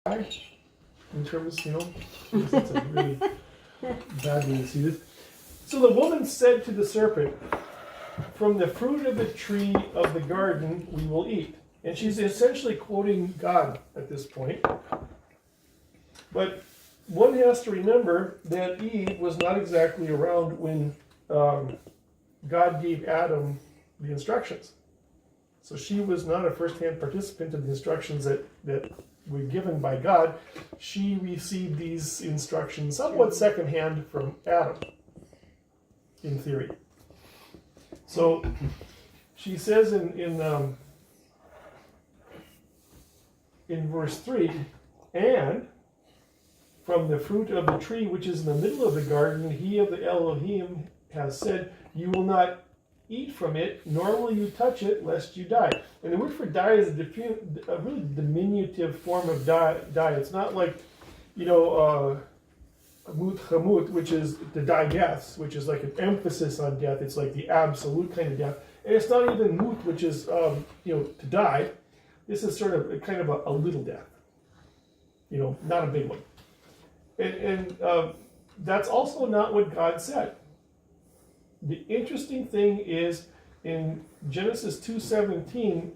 in terms, it's a really bad way to see this. So the woman said to the serpent, "From the fruit of the tree of the garden we will eat." And she's essentially quoting God at this point. But one has to remember that Eve was not exactly around when God gave Adam the instructions. So she was not a first-hand participant in the instructions that were given by God. She received these instructions somewhat secondhand from Adam, in theory. So she says in verse 3, "And from the fruit of the tree which is in the middle of the garden, he of the Elohim has said, you will not eat from it, nor will you touch it, lest you die." And the word for die is a really diminutive form of die. It's not like, mut chamut, which is to die deaths, which is like an emphasis on death. It's like the absolute kind of death. And it's not even mut, which is, to die. This is sort of kind of a little death, not a big one. And that's also not what God said. The interesting thing is in Genesis 2:17,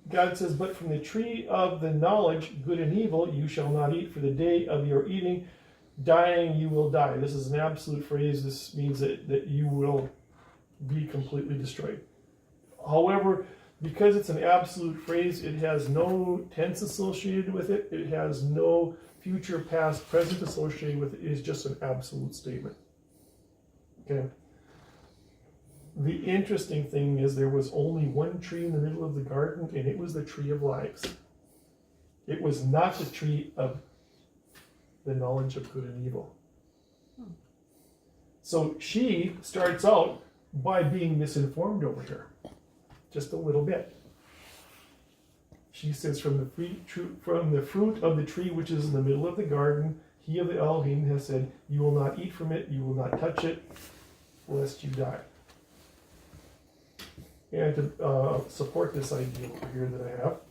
God says, "But from the tree of the knowledge, good and evil, you shall not eat, for the day of your eating, dying you will die." This is an absolute phrase. This means that you will be completely destroyed. However, because it's an absolute phrase, it has no tense associated with it. It has no future, past, present associated with it. It is just an absolute statement. Okay. The interesting thing is there was only one tree in the middle of the garden, and it was the tree of lives. It was not the tree of the knowledge of good and evil. So she starts out by being misinformed over here, just a little bit. She says, from the fruit of the tree which is in the middle of the garden, he of the Elohim has said, you will not eat from it, you will not touch it, lest you die. And to support this idea over here that I have,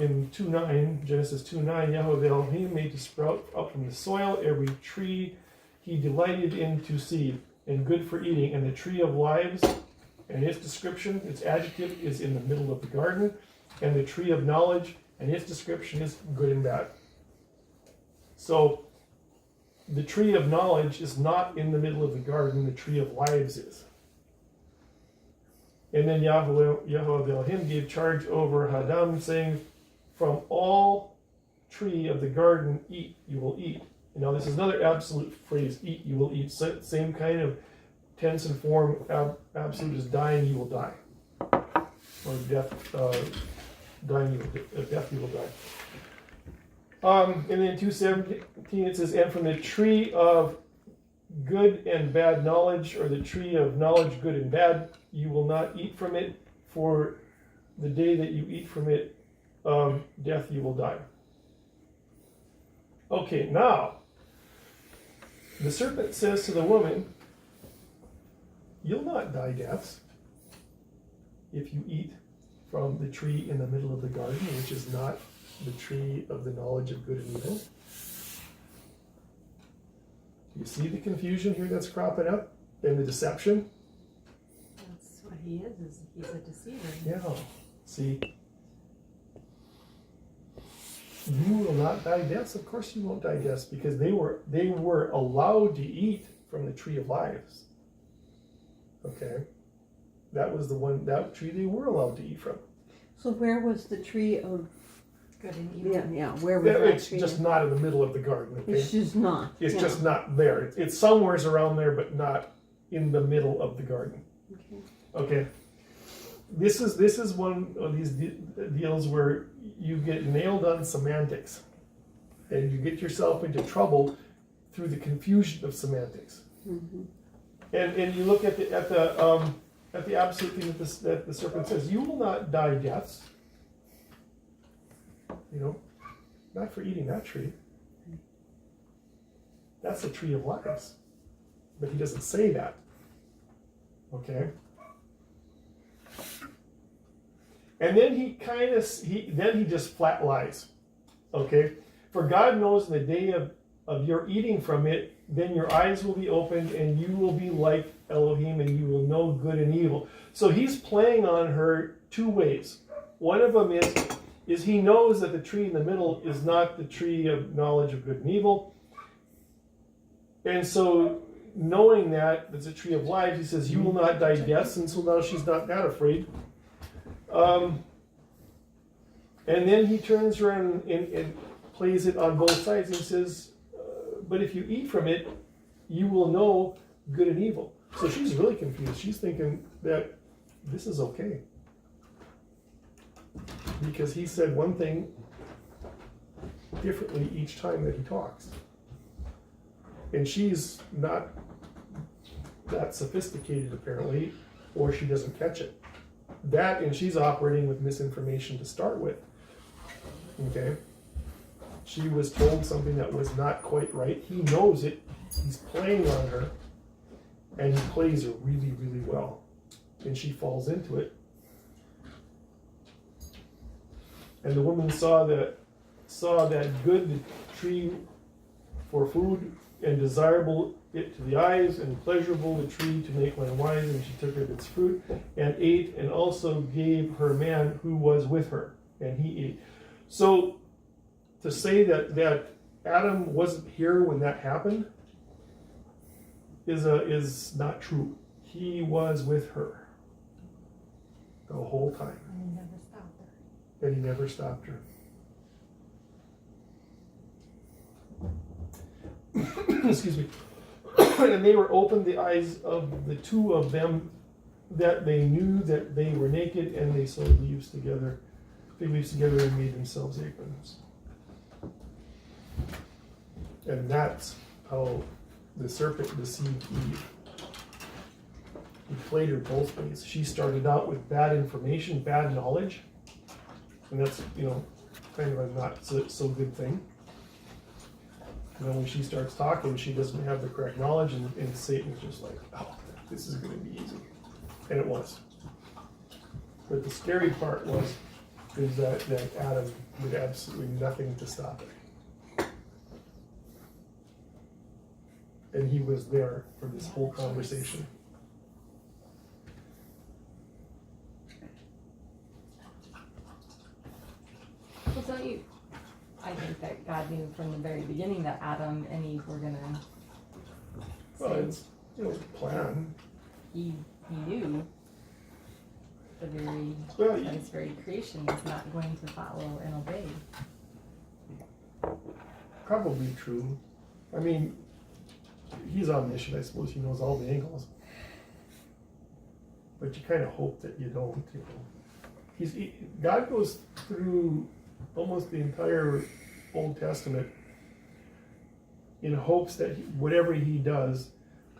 in 2:9, Genesis 2:9, Yahweh the Elohim made to sprout up from the soil every tree he delighted in to see, and good for eating, and the tree of lives, and its description, its adjective, is in the middle of the garden, and the tree of knowledge, and its description is good and bad. So, the tree of knowledge is not in the middle of the garden, the tree of lives is. And then Yahweh the Elohim gave charge over Adam, saying, from all tree of the garden eat, you will eat. And now this is another absolute phrase, eat, you will eat. Same kind of tense and form, absolute is dying, you will die. Or death, death you will die. And then 2:17 it says, and from the tree of good and bad knowledge, or the tree of knowledge, good and bad, you will not eat from it, for the day that you eat from it, death you will die. Okay, now, the serpent says to the woman, you'll not die deaths if you eat from the tree in the middle of the garden, which is not the tree of the knowledge of good and evil. Do you see the confusion here that's cropping up and the deception? That's what he is he's a deceiver. Yeah. See, you will not die deaths. Of course you won't die deaths, because they were allowed to eat from the tree of lives. Okay, that was that tree they were allowed to eat from. So where was the tree of good and evil? Yeah, where was that It's tree? just not in the middle of the garden. Okay? It's just not. It's just not there. It's somewheres around there, but not in the middle of the garden. Okay. This is one of these deals where you get nailed on semantics, and you get yourself into trouble through the confusion of semantics. Mm-hmm. And you look at the absolute thing that the serpent says, you will not die deaths. Not for eating that tree. That's the tree of lives. But he doesn't say that. Okay? And then he just flat lies. Okay? For God knows in the day of your eating from it, then your eyes will be opened and you will be like Elohim and you will know good and evil. So he's playing on her two ways. One of them is he knows that the tree in the middle is not the tree of knowledge of good and evil. And so knowing that it's a tree of life, he says, you will not digest. And so now she's not that afraid. And then he turns around and plays it on both sides and says, but if you eat from it, you will know good and evil. So she's really confused. She's thinking that this is okay. Because he said one thing differently each time that he talks. And she's not that sophisticated apparently, or she doesn't catch it. That, and she's operating with misinformation to start with. Okay? She was told something that was not quite right. He knows it. He's playing on her. And he plays her really, really well. And she falls into it. And the woman saw that good the tree for food, and desirable it to the eyes, and pleasurable the tree to make one wise, and she took of its fruit, and ate, and also gave her man who was with her, and he ate. So, to say that Adam wasn't here when that happened is not true. He was with her the whole time. And he never stopped her. And he never stopped her. Excuse me. And they were opened the eyes of the two of them, that they knew that they were naked, and they sewed fig leaves together and made themselves aprons. And that's how the serpent deceived Eve. He played her both ways. She started out with bad information, bad knowledge, and that's, kind of a not so good thing. And then when she starts talking, she doesn't have the correct knowledge, and Satan's just like, oh, this is going to be easy. And it was. But the scary part is that Adam did absolutely nothing to stop it. And he was there for this whole conversation. Well, don't you? I think that God knew from the very beginning that Adam and Eve were gonna. Well, it's plan. He knew the very that his very creation was not going to follow and obey. Probably true. I mean, he's omniscient. I suppose he knows all the angles. But you kind of hope that you don't. God goes through almost the entire Old Testament in hopes that whatever he does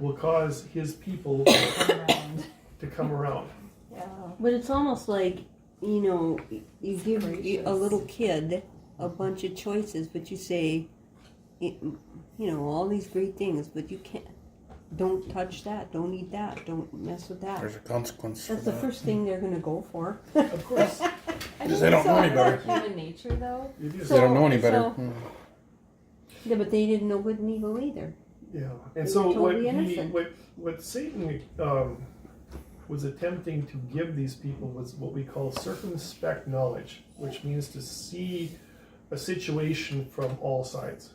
will cause his people to come around. Yeah. But it's almost like, you give Gracious. a little kid a bunch of choices, but you say, all these great things, but you can't. Don't touch that. Don't eat that. Don't mess with that. There's a consequence. That's the first thing they're going to go for. Of course. Because they don't know any better. Human nature, though. It is. They don't know any better. Yeah, but they didn't know good and evil either. Yeah. And They so were totally innocent. what Satan was attempting to give these people was what we call circumspect knowledge, which means to see a situation from all sides.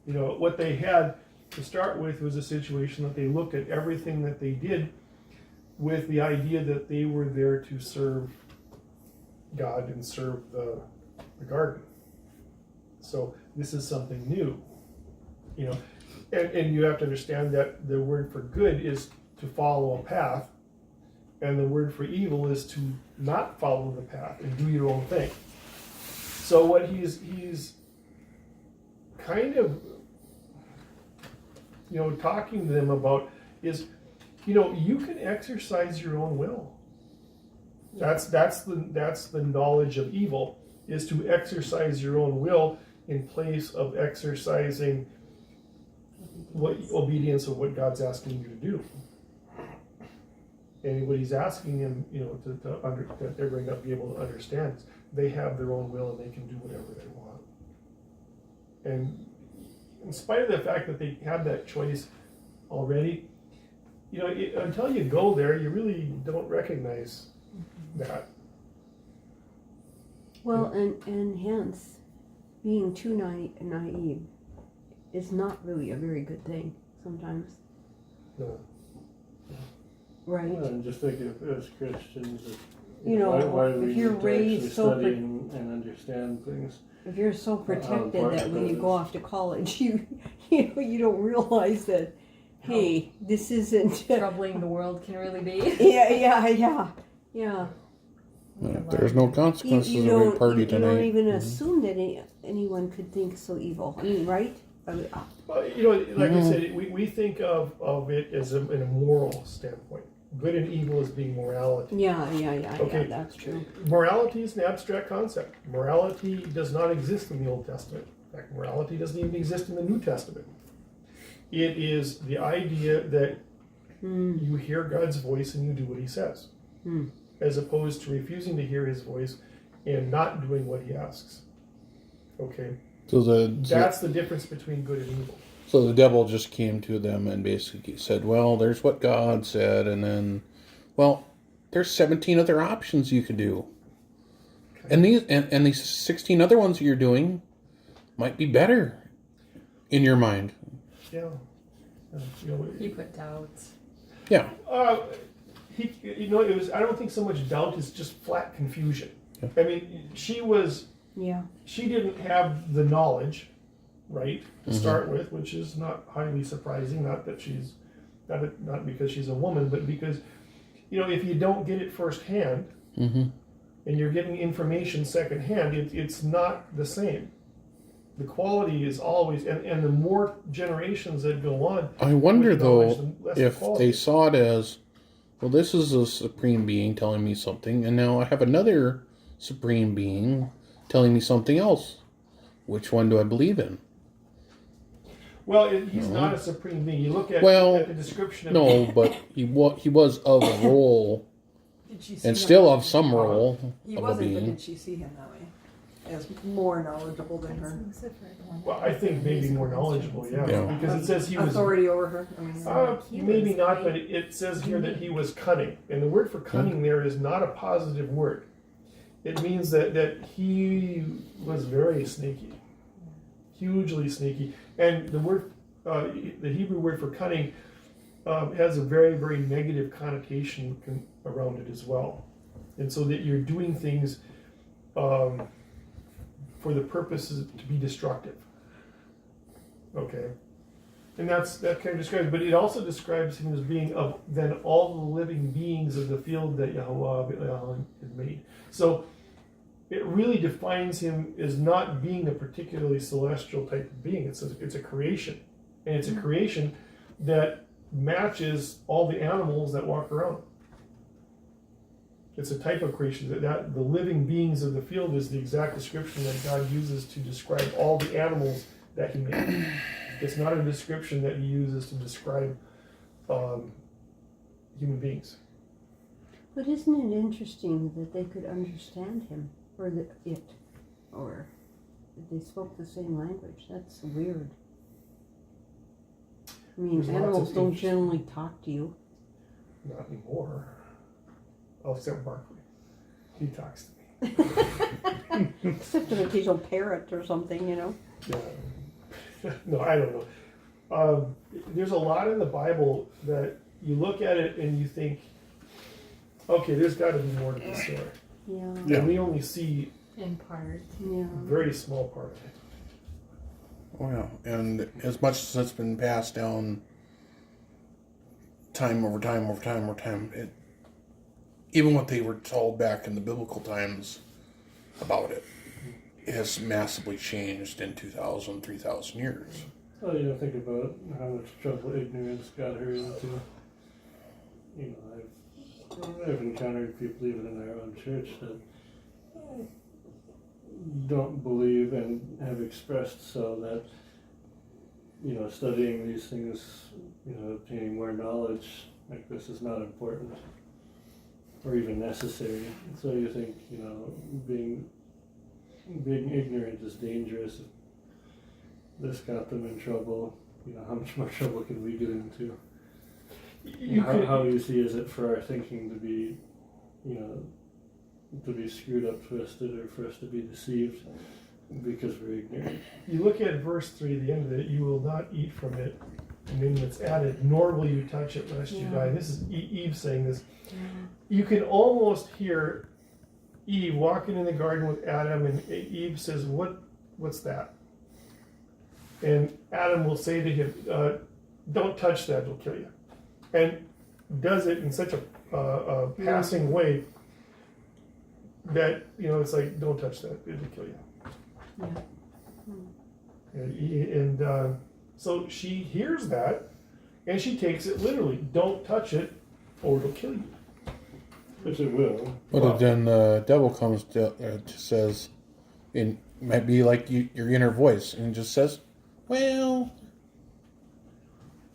What they had to start with was a situation that they looked at everything that they did with the idea that they were there to serve God and serve the garden. So this is something new, and you have to understand that the word for good is to follow a path, and the word for evil is to not follow the path and do your own thing. So what he's kind of talking to them about is, you can exercise your own will. That's the knowledge of evil, is to exercise your own will in place of exercising obedience of what God's asking you to do. And what he's asking them, that they're going to be able to understand is they have their own will and they can do whatever they want. And in spite of the fact that they have that choice already, you know, until you go there, you really don't recognize that. Well, and hence, being too naive is not really a very good thing sometimes, No. right? Well, and just think of as Christians, You know, why if we need you're to actually raised so study and understand things. If you're so protected important that when you that go is. off to college, you know, you don't realize that, hey, this isn't. Troubling the world can really be. Yeah. There's no consequences You of a don't, party you tonight. don't even assume that anyone could think so evil. I mean, right? Well, you know, like I said, we think of it as in a moral standpoint. Good and evil as being morality. Yeah, Okay. that's true. Morality is an abstract concept. Morality does not exist in the Old Testament. In fact, morality doesn't even exist in the New Testament. It is the idea that you hear God's voice and you do what he says, as opposed to refusing to hear his voice and not doing what he asks. Okay? So That's the difference between good and evil. so the devil just came to them and basically said, well, there's what God said, and then, well, there's 17 other options you could do. And these 16 other ones you're doing might be better in your mind. Yeah. You know, He put doubt. Yeah. it was, I don't think so much doubt, it's just flat confusion. Yeah. I mean, she didn't have the knowledge, right, to start with, which is not highly surprising, not that she's, not because she's a woman, but because, you know, if you don't get it firsthand, and you're getting information secondhand, it's not the same. The quality is always, and the more generations that go on. I wonder, with knowledge, though, the less the if quality. they saw it as, well, this is a supreme being telling me something, and now I have another supreme being telling me something else. Which one do I believe in? Well, he's not a supreme being. You look at, Well, the description of No, but he was of a role, Did she see and him still that of way? some role He of a wasn't, but being. did she see him that way? As more knowledgeable than her? Well, I think maybe more knowledgeable, yeah. Yeah. Because it says he was. Authority over her? I mean, Maybe not, but it says here that he was cunning. And the word for cunning there is not a positive word. It means that he was very sneaky. Hugely sneaky. And the word, the Hebrew word for cunning has a very, very negative connotation around it as well. And so that you're doing things for the purposes to be destructive. Okay? And that kind of describes, but it also describes him as being of than all the living beings of the field that Yahweh had made. So it really defines him as not being a particularly celestial type of being. It's a creation. And it's a creation that matches all the animals that walk around. It's a type of creation that the living beings of the field is the exact description that God uses to describe all the animals that he made. It's not a description that he uses to describe human beings. But isn't it interesting that they could understand him, or or they spoke the same language? That's weird. I mean, There's lots of animals don't interesting- generally talk to you. Not anymore. Oh, except Barkley. He talks to me. Except an occasional parrot or something, you know. Yeah. No, I don't know. There's a lot in the Bible that you look at it and you think, okay, there's got to be more to the story. Yeah. Yeah. And we only see In part. Yeah. a very small part of it. Oh, yeah. And as much as it's been passed down time over time, even what they were told back in the biblical times about it has massively changed in 2,000, 3,000 years. well, you know, think about how much trouble ignorance got her into. You know, I've encountered people even in our own church that don't believe and have expressed so that, you know, studying these things, you know, obtaining more knowledge like this is not important or even necessary. So you think, you know, being ignorant is dangerous. this got them in trouble, you know, how much more trouble can we get into? You could, How easy is it for our thinking to be, you know, to be screwed up, twisted, or for us to be deceived because we're ignorant? you look at verse 3, the end of it, you will not eat from it, and then it's added, nor will you touch it lest you die. This is Eve saying this. You can almost hear Eve walking in the garden with Adam, and Eve says, what's that? And Adam will say to him, don't touch that, it'll kill you. And does it in such a passing way that, you know, it's like, don't touch that, it'll kill you. Yeah. And so she hears that, and she takes it literally. Don't touch it, or it'll kill you. Which it will. But then the devil comes to says, it might be like your inner voice, and just says, well,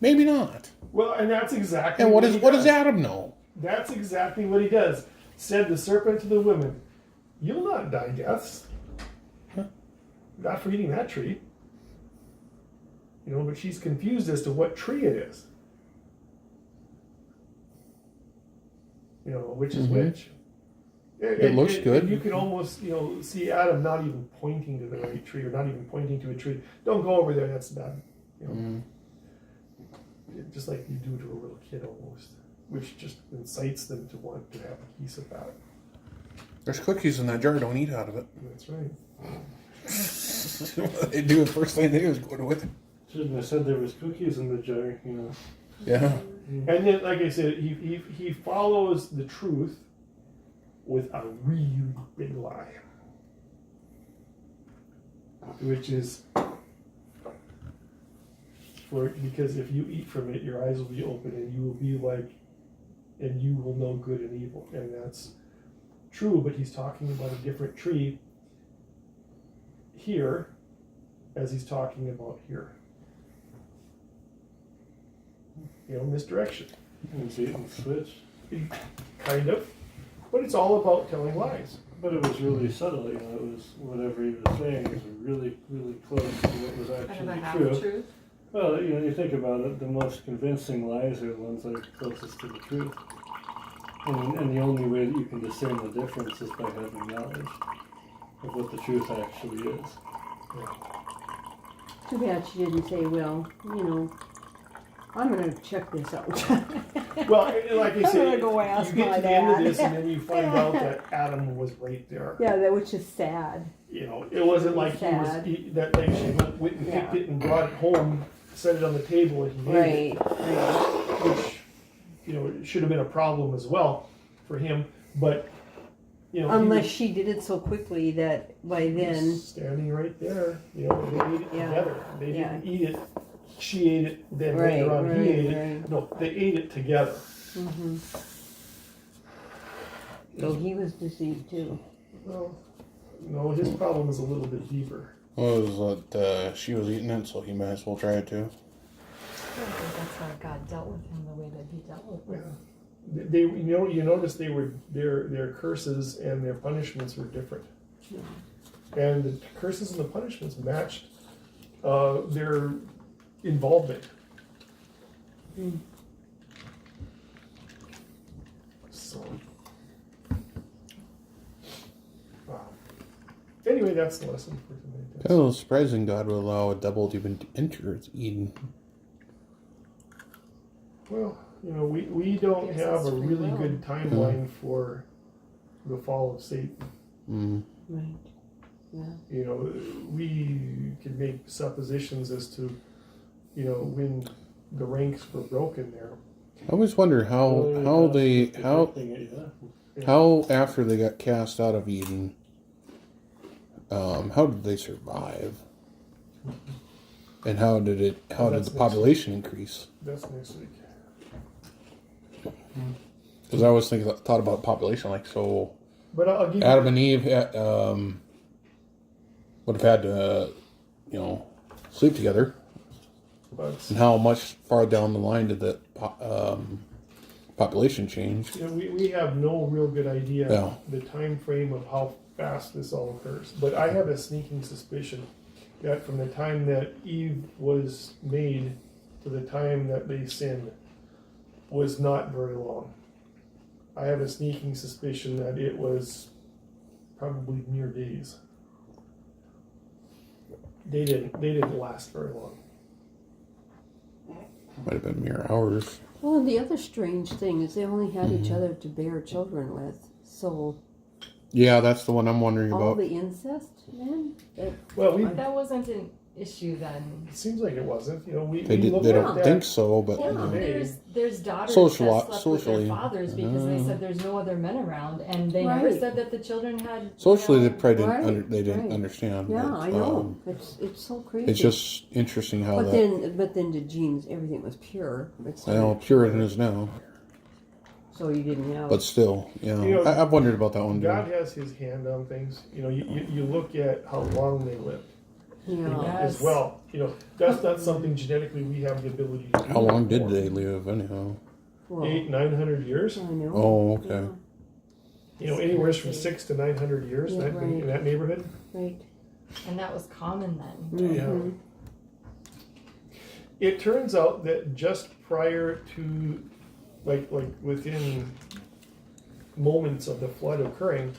maybe not. Well, and that's exactly And what he does does. Adam know? That's exactly what he does. Said the serpent to the women, you'll not die deaths. Not for eating that tree. You know, but she's confused as to what tree it is. You know, which is which. It looks good. And you can almost, you know, see Adam not even pointing to the right tree, or not even pointing to a tree. Don't go over there, that's bad. You know, just like you do to a little kid almost, which just incites them to want to have a piece of that. There's cookies in that jar, don't eat out of it. That's right. They do the first thing they do is go with it. Shouldn't have said there was cookies in the jar, you know. Yeah. And then, like I said, he follows the truth with a really big lie, which is because if you eat from it, your eyes will be open, and you will be like, and you will know good and evil, and that's true. But he's talking about a different tree here, as he's talking about here. You know, misdirection. And see, and switch. Kind of. But it's all about telling lies. But it was really subtle, you know, it was whatever he was saying was really, really close to what was Kind of a actually half true. truth. Well, you know, you think about it, the most convincing lies are the ones that are closest to the truth. And the only way that you can discern the difference is by having knowledge of what the truth actually is. Too bad she didn't say, well, you know, I'm going to check this out. Well, like I I'm said, gonna go ask you get my to the end of dad. this, and then you find out that Adam was right there. Yeah, that was just sad. You know, it wasn't like Sad. that. Like she went and picked Yeah. it and brought it home, set it on the table, and he ate it, which, you know, it should have been a problem as well for him. But you know, Unless he she did it so quickly that by was then, standing right there. You know, they ate it Yeah. together. They Yeah. didn't eat it. She ate it. Then Right, later on, he right, ate it. right. No, they ate it together. so he was deceived too. Well, no, his problem is a little bit deeper. Well, it was that she was eating it, so he might as well try it too. I don't think that's how God dealt with him the way that he dealt with him. They, you know, you notice they were their curses and their punishments were different, and the curses and the punishments matched their involvement. So, wow. Anyway, that's the lesson for today. Kind of surprising God would allow a devil to even enter Eden. Well, you know, we don't Yes, have that's a free really will. good timeline for the fall of Satan. Mm. Right. Yeah. You know, we can make suppositions as to, you know, when the ranks were broken there. I always wonder how after they got cast out of Eden, how did they survive? And how did the population increase? That's next week. Because I always thought about population, like, so But I'll give Adam you, and Eve would have had to, you know, sleep together. but, And how much far down the line did the population change? you know, we have no real good idea Yeah. the time frame of how fast this all occurs. But I have a sneaking suspicion that from the time that Eve was made to the time that they sinned was not very long. I have a sneaking suspicion that it was probably mere days. They didn't last very long. Might have been mere hours. Well, the other strange thing is they only had each other to bear children with. So Yeah, that's the one I'm wondering all about. the incest, man. Well, That wasn't an issue then. it seems like it wasn't. You know, we They looked don't at that. think so, but Yeah, you know. there's daughters Social- that slept with socially. their fathers because they said there's no other men around, and they never Right. said that the children had. Socially, they you know, probably didn't. Right, They didn't right. understand. Yeah, but, I know. It's so crazy. It's just interesting how But that. then the genes, everything was pure. It's I know Puritan is now, so you didn't have. but still, yeah. You know, I've wondered about that one. God Too. has His hand on things. You know, you look at how long they lived yeah. Yes. as well. You know, that's not something genetically we have the ability to do. How long did anymore. they live anyhow? Well, 800-900 years. I know. Oh, okay. You know, anywhere from 600 to 900 years Yeah, in right. that neighborhood. Right. And that was common then. Mhm. Yeah. It turns out that just prior to, like within moments of the flood occurring,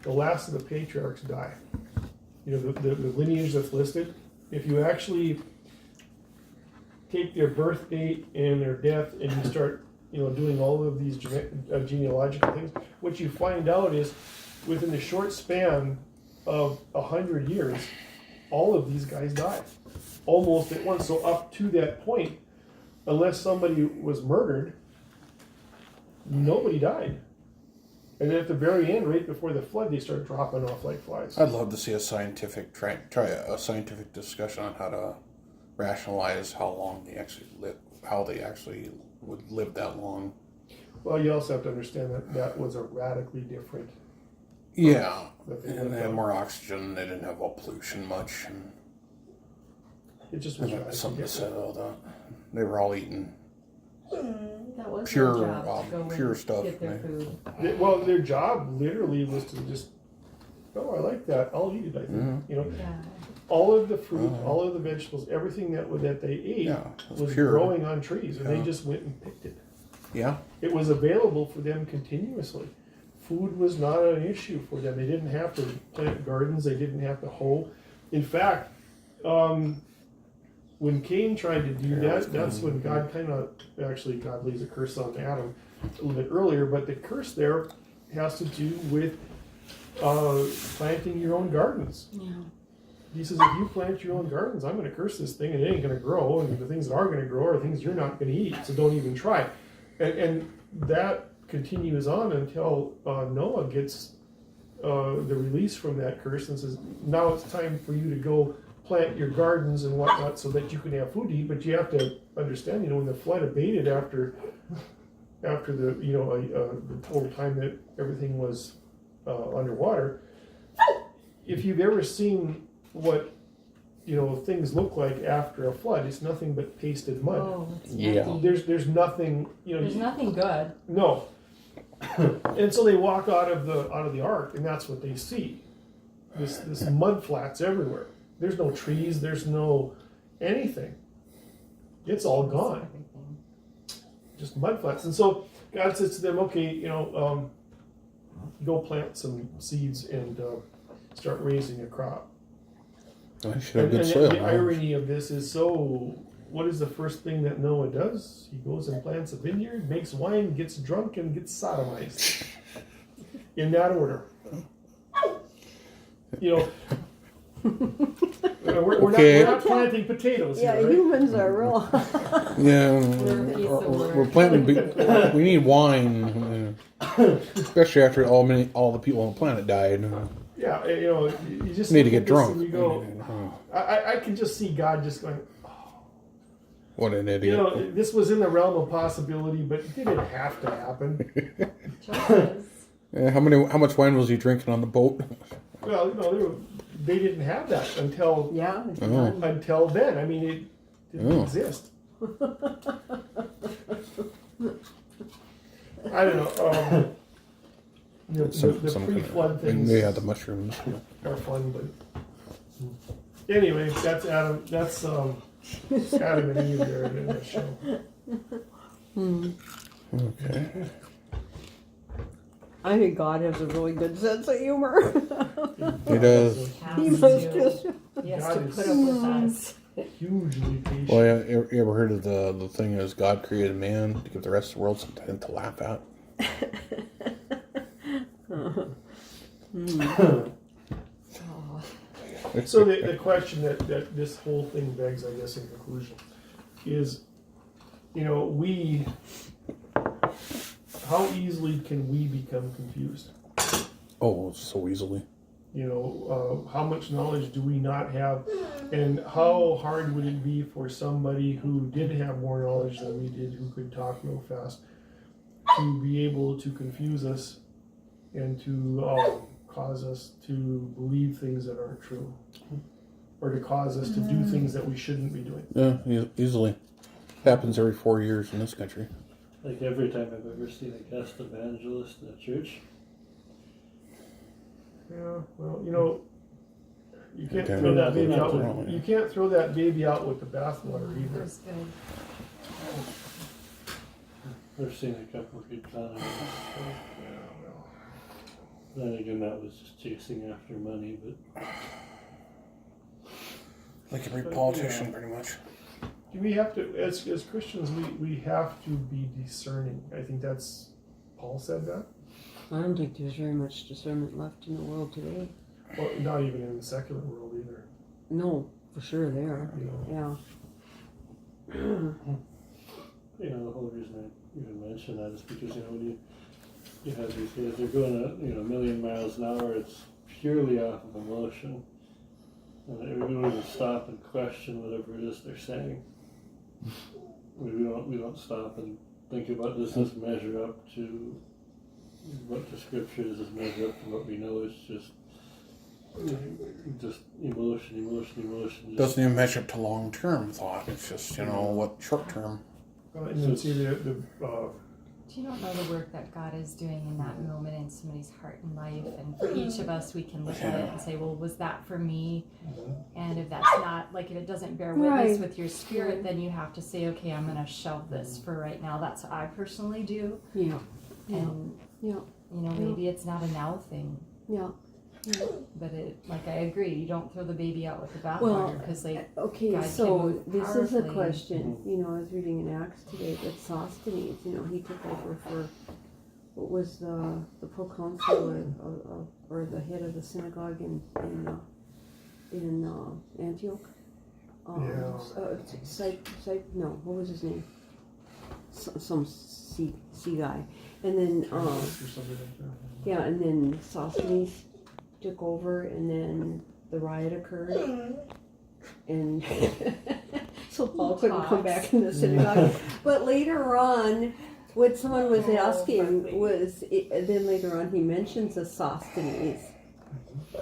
the last of the patriarchs die. You know, the lineage that's listed. If you actually take their birth date and their death, and you start, you know, doing all of these genealogical things, what you find out is within the short span of 100 years, all of these guys die almost at once. So up to that point, unless somebody was murdered, nobody died. And then at the very end, right before the flood, they start dropping off like flies. I'd love to see a scientific try a scientific discussion on how to rationalize how long they actually live, how they actually would live that long. Well, you also have to understand that that was a radically different. Yeah, that they and lived they had on. more oxygen. They didn't have all pollution much. And It just was there's radically something to say different. about that. They were all eating. That was Pure, their job to go pure and stuff, get their right? food. Well, their job literally was to just, oh, I like that. I'll eat it. I think Mhm. you know, Yeah. all of the fruit, all of the vegetables, everything that they ate Yeah, it was pure. growing on trees, and they Yeah. just went and picked it. Yeah, It was available for them continuously. Food was not an issue for them. They didn't have to plant gardens. They didn't have to hoe. In fact, when Cain tried to do that, that's when God God lays a curse on Adam a little bit earlier. But the curse there has to do with planting your own gardens. Yeah. He says, if you plant your own gardens, I'm going to curse this thing, and it ain't going to grow. And the things that are going to grow are things you're not going to eat. So don't even try. And that continues on until Noah gets the release from that curse and says, now it's time for you to go plant your gardens and whatnot so that you can have food to eat. But you have to understand, you know, when the flood abated after the, you know, the total time that everything was underwater, if you've ever seen what, you know, things look like after a flood, it's nothing but pasted mud. Oh, it's Yeah. yucky. There's nothing, you know. There's nothing good. No. And so they walk out of the ark, and that's what they see. This mud flats everywhere. There's no trees. There's no anything. It's all gone. Everything. Just mud flats. And so God says to them, okay, you know, go plant some seeds and start raising a crop. I should have And good soil. the irony of this is, so what is the first thing that Noah does? He goes and plants a vineyard, makes wine, gets drunk, and gets sodomized. In that order. You know, we're not planting potatoes Yeah, here, right? humans are real. Yeah, We're a piece of work. we're planting. We need wine, especially after all the people on the planet died. Yeah, you know, you just Need to look get at this drunk. and you go, I can just see God just going, What an you idiot! know, this was in the realm of possibility, but it didn't have to happen. Choices. How much wine was he drinking on the boat? Well, you know, they didn't have that until Yeah. It's Oh. done. until then. I mean, it didn't Oh. exist. I don't know. You know, the Some kind pre-flood of, things they had the mushrooms. are fun, but Anyway, that's Adam. That's Adam and Eve there in that show. Okay. I think God has a really good sense of humor. He does. He must just. He has God to is put up with us. hugely patient. Well, yeah, you ever heard of the thing is God created man to give the rest of the world something to laugh at? So the question that this whole thing begs, I guess, in conclusion, is, how easily can we become confused? Oh, so easily. How much knowledge do we not have, and how hard would it be for somebody who did have more knowledge than we did, who could talk real fast, to be able to confuse us and to cause us to believe things that aren't true, or to cause us to do things that we shouldn't be doing? Yeah, easily. Happens every 4 years in this country. Like every time I've ever seen a guest evangelist in a church. Yeah, well, you can't Okay. throw that baby Not out. wrong, yeah. You can't throw that baby out with the bathwater either. There's good. I've seen a couple of good times. Then again, that was just chasing after money, but Like every politician, pretty much. We have to, as Christians, we have to be discerning. I think that's, Paul said that. I don't think there's very much discernment left in the world today. Well, not even in the secular world either. No, for sure there. Yeah. the whole reason I even mention that is because when you have these guys, they're going at a million miles an hour. It's purely off of emotion, and we don't even stop and question whatever it is they're saying. We don't stop and think about, does this measure up to what the scriptures, does measure up to what we know? It's just emotion. Doesn't even measure up to long-term thought. It's just, what short-term. And then see Do you not know the work that God is doing in that moment in somebody's heart and life? And for each of us, we can look at it and say, well, was that for me? And if that's not, if it doesn't bear witness with your spirit, then you have to say, okay, I'm going to shelve this for right now. That's what I personally do. Yeah. And, maybe it's not a now thing. Yeah. But I agree, you don't throw the baby out with the bathwater, Well, because okay, God so can move this is a powerfully. question. I was reading in Acts today that Sosthenes, he took over for what was the proconsul or the head of the synagogue in Antioch. What was his name? Some sea guy, and then yeah, and then Sosthenes took over, and then the riot occurred, and so Paul couldn't come back in the synagogue. But later on, what someone was asking then later on he mentions that Sosthenes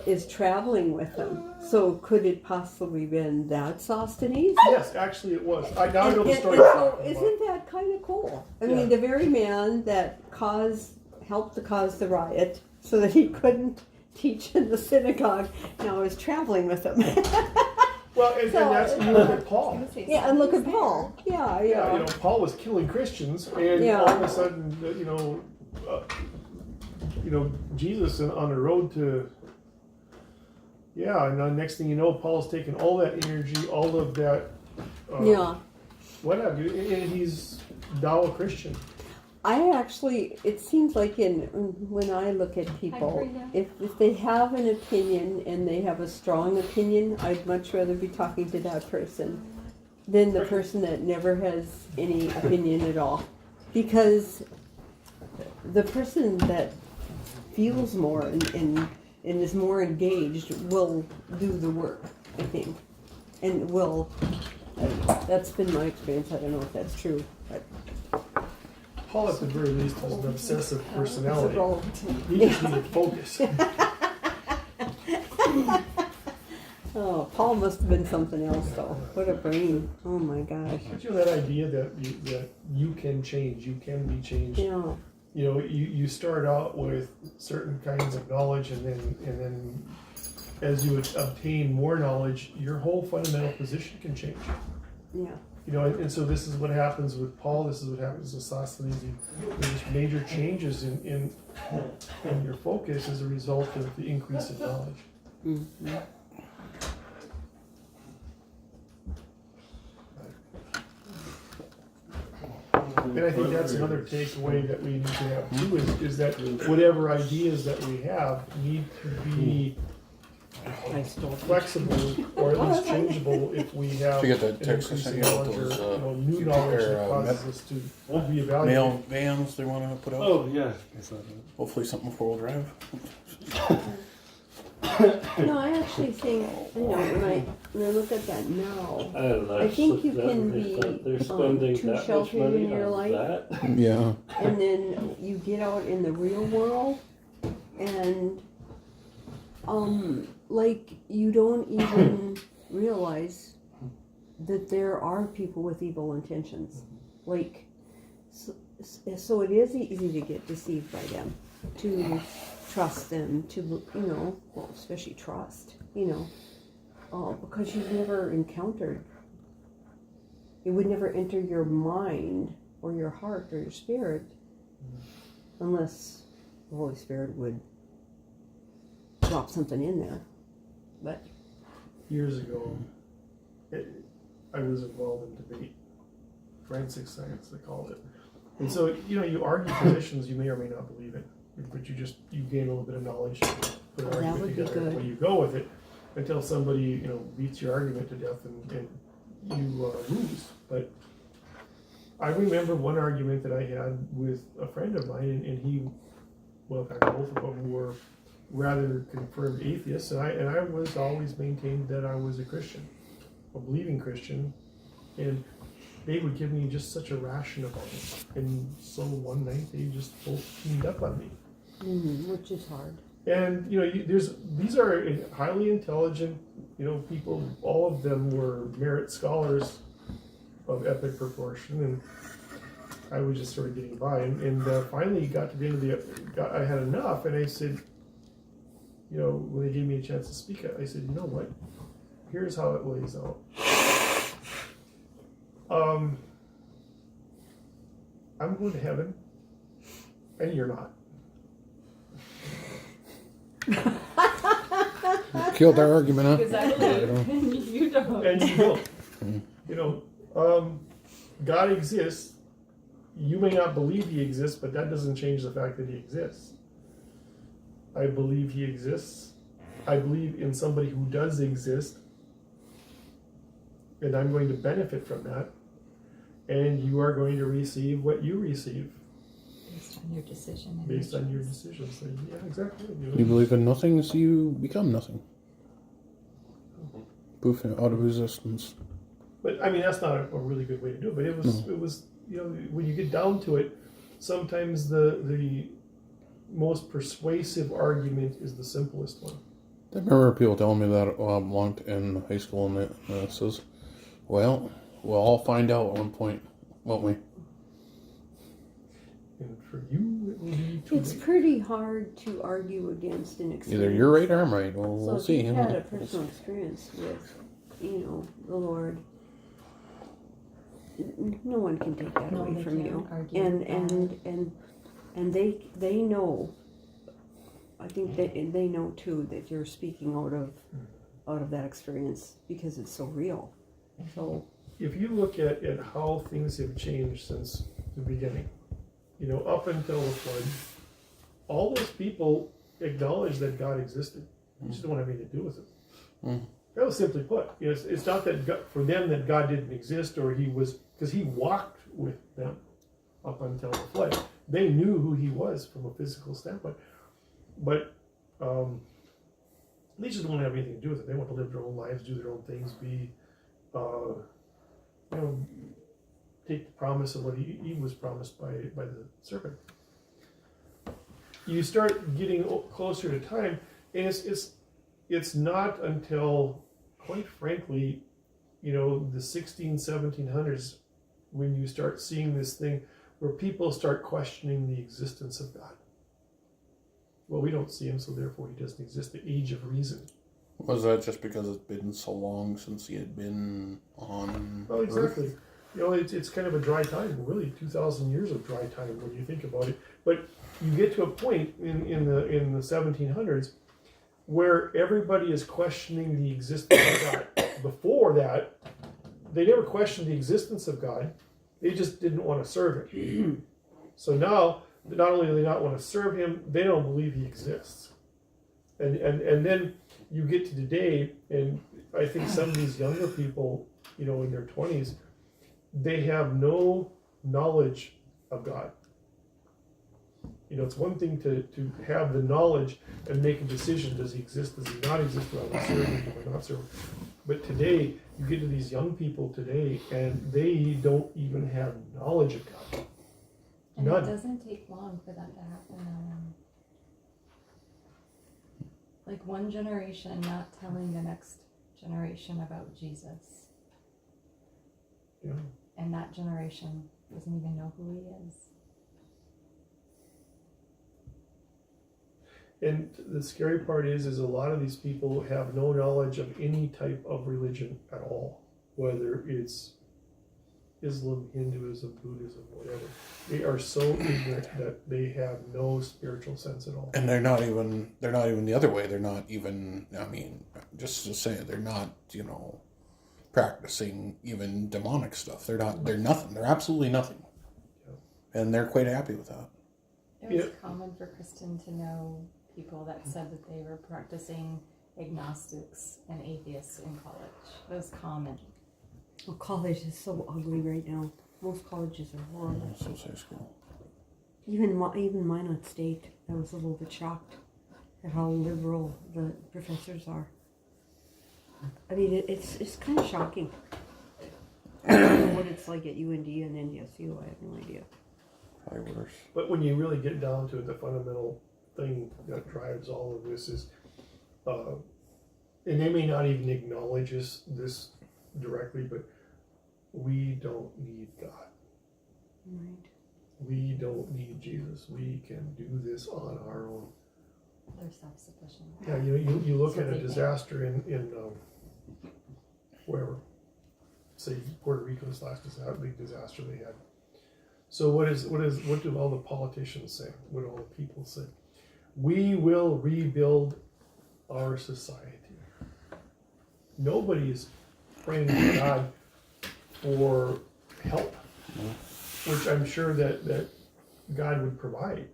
is traveling with them. So could it possibly been that Sosthenes? Yes, actually it was. I now know the story. So isn't that kind of cool? I mean, the very man that helped to cause the riot so that he couldn't teach in the synagogue now is traveling with them. Well, and that's, you look at Paul. Yeah, and look at Paul. Yeah. Paul was killing Christians, and all of a sudden, Jesus on the road to, and the next thing you know, Paul's taking all that energy, all of that, what have you, and he's now a Christian. It seems like when I look at people, if they have an opinion and they have a strong opinion, I'd much rather be talking to that person than the person that never has any opinion at all. Because the person that feels more and is more engaged will do the work, I think. And that's been my experience. I don't know if that's true, but Paul, at the very least, has an obsessive personality. He just needed focus. Oh, Paul must have been something else, though. What a brain! Oh my gosh! But that idea that you can change, you can be changed. Yeah. You start out with certain kinds of knowledge, and then as you obtain more knowledge, your whole fundamental position can change. Yeah. You know, and so this is what happens with Paul. This is what happens with Sosthenes. There's major changes in your focus as a result of the increase in knowledge. Mm-hmm. And I think that's another takeaway that we need to have too, is that whatever ideas that we have need to be I stole flexible or at least changeable if we have Did you get an that text I increase sent in you knowledge about or those, new knowledge that causes us to reevaluate. Mail vans they want to put out. Oh, yeah. I saw that. Hopefully something four-wheel drive. No, I actually think, you know, when I look at that now, I think you can be They're spending too that much sheltered money in your on life. that. Yeah. and then you get out in the real world and like you don't even realize that there are people with evil intentions. Like so it is easy to get deceived by them, to trust them, to, you know, well, especially trust, you know, because you've never encountered, it would never enter your mind or your heart or your spirit unless the Holy Spirit would drop something in there. But Years ago, I was involved in debate, forensic science they called it. And so, you know, you argue positions you may or may not believe in, but you gain a little bit of knowledge, put an That argument would be together, good. where you go with it until somebody, you know, beats your argument to death and you lose. But I remember one argument that I had with a friend of mine, and he, well, in fact, both of them were rather confirmed atheists, and I was always maintained that I was a Christian, a believing Christian, and they would give me just such a ration about it. And so one night they just both teamed up on me. which is hard. And you know, these are highly intelligent, you know, people. All of them were merit scholars of epic proportion, and I was just sort of getting by. And finally, got to the end of I had enough, and I said, you know, when they gave me a chance to speak, I said, you know what? Here's how it lays out. I'm going to heaven, and you're not. Killed our argument, huh? Because I believe and you don't. And you don't. You know, God exists. You may not believe he exists, but that doesn't change the fact that he exists. I believe he exists. I believe in somebody who does exist. And I'm going to benefit from that. And you are going to receive what you receive Based on your decision. and based on your choice. decisions. So, yeah, exactly. You know, You believe in nothing, so you become nothing. Poof, out of existence. But I mean, that's not a really good way to do it. But it was, you know, when you get down to it, sometimes the most persuasive argument is the simplest one. I remember people telling me that while I belonged in high school, and it says, well, we'll all find out at one point, won't we? And for you, it will be too It's late. pretty hard to argue against an experience. Either you're right or I'm right. Well, So we'll if see. you've had a personal experience with, you know, the Lord, no one can take that No, away they from can't you. argue And they know. I think they know too that you're speaking out of that experience because it's so real. So If you look at how things have changed since the beginning, you know, up until the flood, all those people acknowledged that God existed. You just don't have anything to do with it. Mm. That was simply put. You know, it's not that God, for them that God didn't exist, or he was, because he walked with them up until the flood. They knew who he was from a physical standpoint, but they just don't have anything to do with it. They want to live their own lives, do their own things, be, you know, take the promise of what he was promised by the serpent. You start getting closer to time, and it's not until, quite frankly, you know, the 1700s when you start seeing this thing where people start questioning the existence of God. Well, we don't see him, so therefore he doesn't exist. The age of reason. Was that just because it's been so long since he had been on Well, Earth? exactly. You know, it's kind of a dry time, really 2,000 years of dry time when you think about it. But you get to a point in the 1700s where everybody is questioning the existence of God. Before that, they never questioned the existence of God. They just didn't want to serve him. So now, not only do they not want to serve him, they don't believe he exists. And then you get to today, and I think some of these younger people, you know, in their 20s, they have no knowledge of God. You know, it's one thing to have the knowledge and make a decision. Does he exist? Does he not exist? Do I serve him? Do I not serve him? But today, you get to these young people today, and they don't even have knowledge of God. And None. it doesn't take long for that to happen. Like one generation not telling the next generation about Jesus. Yeah. And that generation doesn't even know who he is. And the scary part is a lot of these people have no knowledge of any type of religion at all, whether it's Islam, Hinduism, Buddhism, whatever. They are so ignorant that they have no spiritual sense at all. And they're not even the other way. They're not even, I mean, just to say, they're not, you know, practicing even demonic stuff. They're nothing. They're absolutely nothing. Yeah. And they're quite happy with that. It was common for Kristen to know people that said that they were practicing agnostics and atheists in college. It was common. Well, college is so ugly right now. Most colleges are horrible. So say school. Even Minot State, I was a little bit shocked at how liberal the professors are. I mean, it's kind of shocking. I don't know what it's like at UND and NDSU. I have no idea. Probably worse. But when you really get down to it, the fundamental thing that drives all of this is, and they may not even acknowledge this directly, but we don't need God. Right. We don't need Jesus. We can do this on our own. They're self-sufficient. Yeah, you look So at a they think. disaster in wherever, say Puerto Rico, this last big disaster they had. So what do all the politicians say? What do all the people say? We will rebuild our society. Nobody is praying to God for help, which I'm sure that God would provide.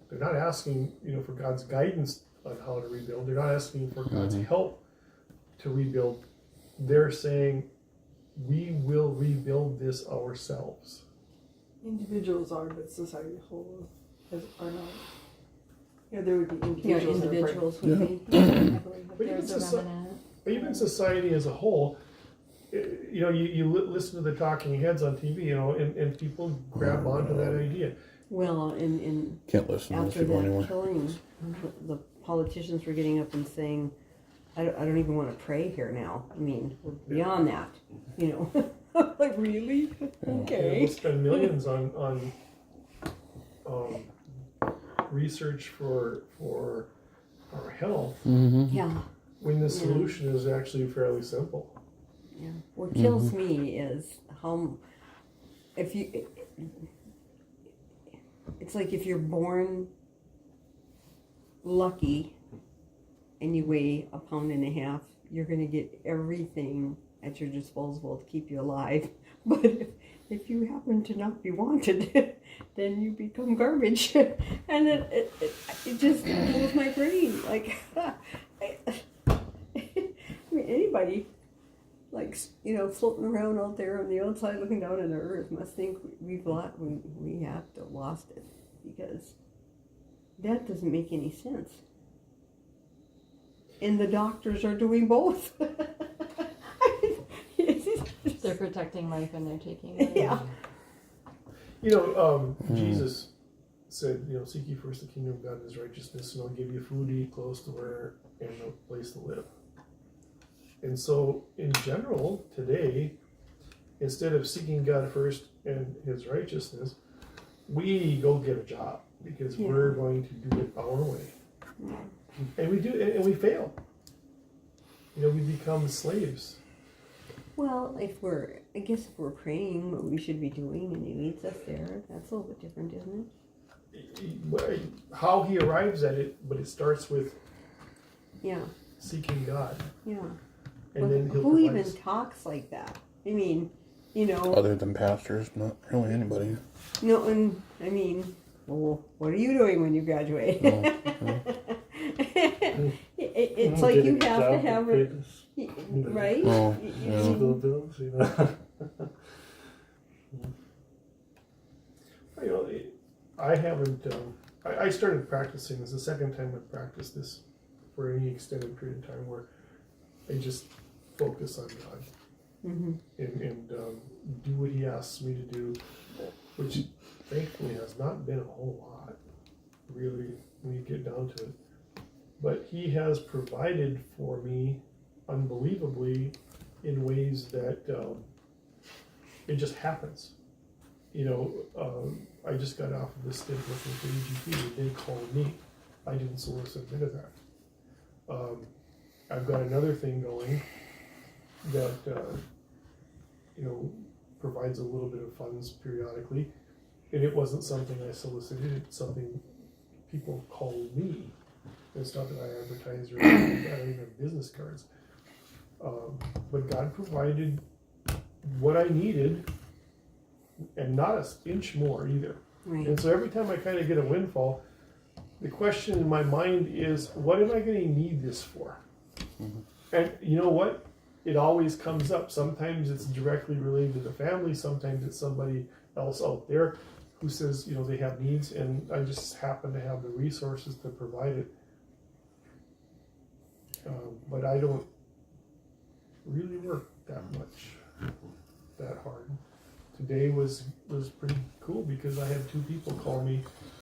They're not asking, for God's guidance on how to rebuild. They're not asking for God's help to rebuild. They're saying, we will rebuild this ourselves. Individuals are, but society as a whole are not. Yeah, there would be Yeah, individuals. individuals would be. I believe that But even there's a society- remnant. Even society as a whole, you listen to the talking heads on TV, and people grab onto that idea. Well, in Can't listen to those after people that anymore. killing, the politicians were getting up and saying, I don't even want to pray here now. I mean, we're beyond that, Like, really? Okay. We'll spend millions on research for our health Yeah. when the solution is actually fairly simple. Yeah. What kills me is it's like if you're born lucky and you weigh 1.5 pounds, you're going to get everything at your disposal to keep you alive. But if you happen to not be wanted, then you become garbage. And it just blows my brain. Like, I mean, anybody, like, floating around out there on the outside looking down on the earth must think we have to lost it, because that doesn't make any sense. And the doctors are doing both. They're protecting life and they're taking it. Yeah. Jesus said, seek ye first the kingdom of God and his righteousness, and I'll give you food to eat, clothes to wear, and a place to live. And so, in general, today, instead of seeking God first and his righteousness, we go get a job because we're going to do it our way. And we do, and we fail. we become slaves. Well, I guess if we're praying what we should be doing and he leads us there, that's a little bit different, isn't it? How he arrives at it, but it starts with Yeah, seeking God. yeah. And Well, then he'll who provide even us. talks like that? I mean, you know, Other than pastors, not really anybody. no, and I mean, well, what are you doing when you graduate? It's like you have to have it, right? Oh, You- yeah. School bills, you know. I haven't. I started practicing. This is the second time I've practiced this for any extended period of time where I just focus on God Mhm. and do what He asks me to do, which thankfully has not been a whole lot, really, when you get down to it. But He has provided for me unbelievably in ways that it just happens. I just got off of this stint working for EGP. They called me. I didn't solicit a bit of that. I've got another thing going that provides a little bit of funds periodically, and it wasn't something I solicited. It's something people called me. It's not that I advertised or I don't even have business cards. But God provided what I needed, and not an inch more either. Right. And so every time I kind of get a windfall, the question in my mind is, what am I going to need this for? And you know what? It always comes up. Sometimes it's directly related to the family. Sometimes it's somebody else out there who says, they have needs, and I just happen to have the resources to provide it. But I don't really work that much, that hard. Today was pretty cool because I had two people call me